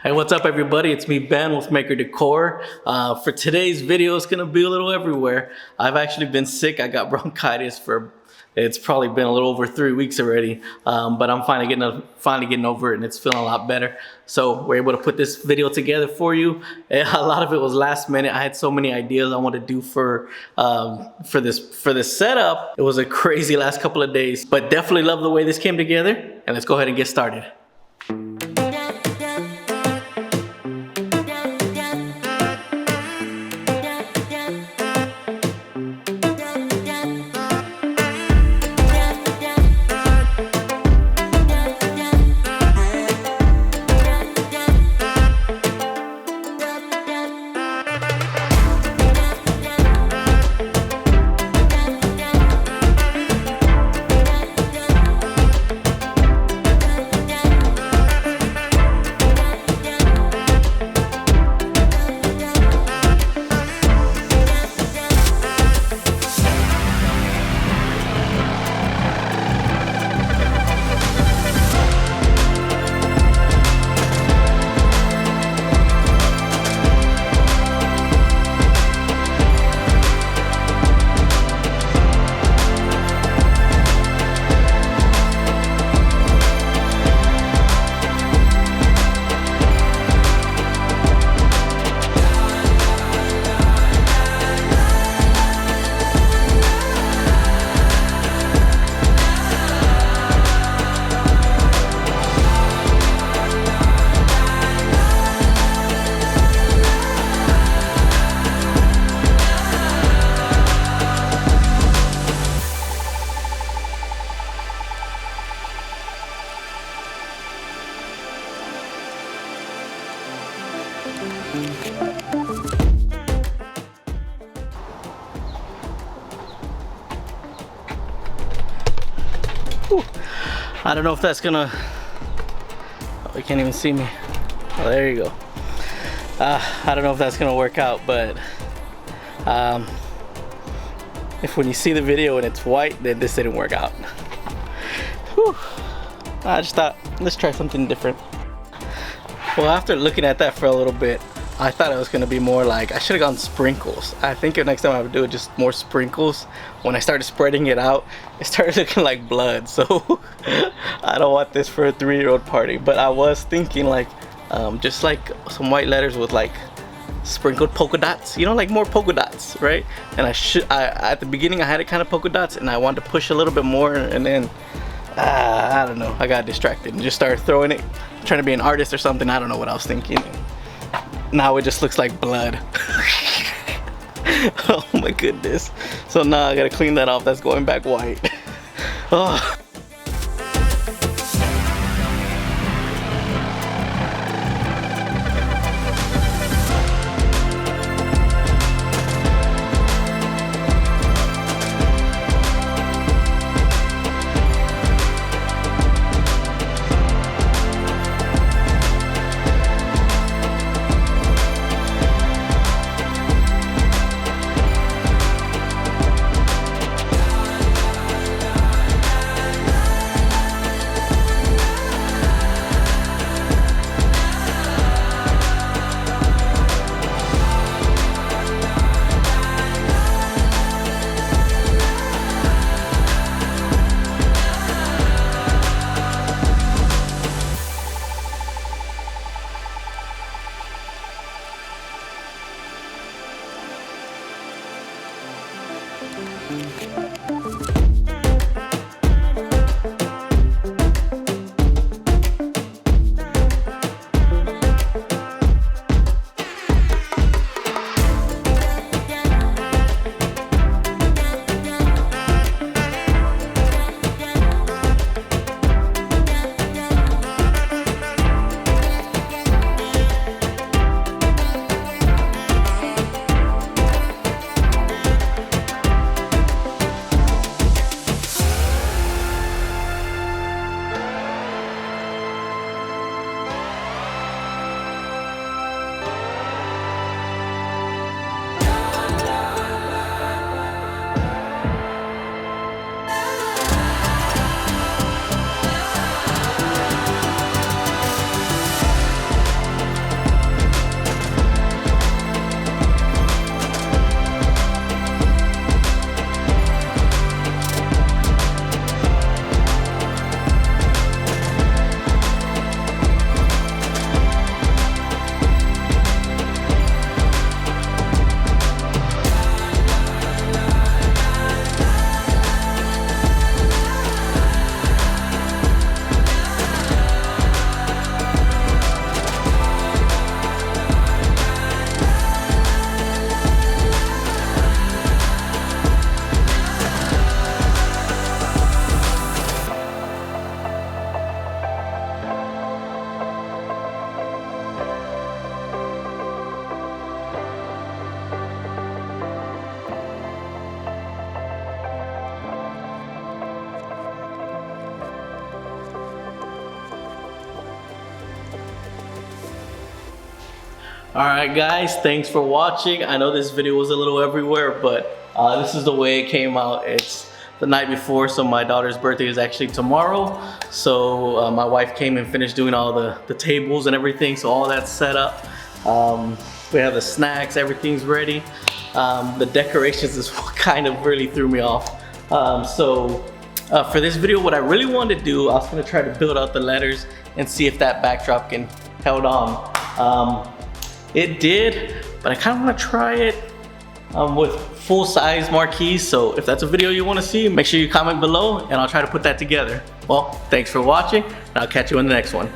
Hey, what's up everybody? It's me, Ben, with Maker Decor. For today's video, it's gonna be a little everywhere. I've actually been sick. I got bronchitis it's probably been a little over 3 weeks already, but I'm finally getting over it, and it's feeling a lot better. So we're able to put this video together for you. A lot of it was last minute. I had so many ideas I wanted to do for this setup. It was a crazy last couple of days, but definitely love the way this came together. And let's go ahead and get started. Whew. I don't know if that's gonna, oh, you can't even see me. Oh, there you go. I don't know if that's gonna work out, but if when you see the video and it's white, then this didn't work out. Whew. I just thought, let's try something different. Well, after looking at that for a little bit, I thought it was gonna be more like, I should have gone sprinkles. I think next time I would do it just more sprinkles. When I started spreading it out, it started looking like blood. So I don't want this for a 3-year-old party. But I was thinking like, just like some white letters with like sprinkled polka dots, you know, like more polka dots, right? And at the beginning I had it kind of polka dots, and I wanted to push a little bit more, and then I don't know, I got distracted and just started throwing it, trying to be an artist or something. I don't know what I was thinking. Now it just looks like blood. Oh my goodness. So now I gotta clean that off. That's going back white. Oh. Alright guys, thanks for watching. I know this video was a little everywhere, but this is the way it came out. It's the night before, so my daughter's birthday is actually tomorrow. So my wife came and finished doing all the tables and everything, so all that's set up. We have the snacks, everything's ready. The decorations is what kind of really threw me off. For this video, what I really wanted to do, I was gonna try to build out the letters and see if that backdrop can held on. It did, but I kind of want to try it with full-size marquees. So if that's a video you want to see, make sure you comment below and I'll try to put that together. Well, thanks for watching and I'll catch you in the next one.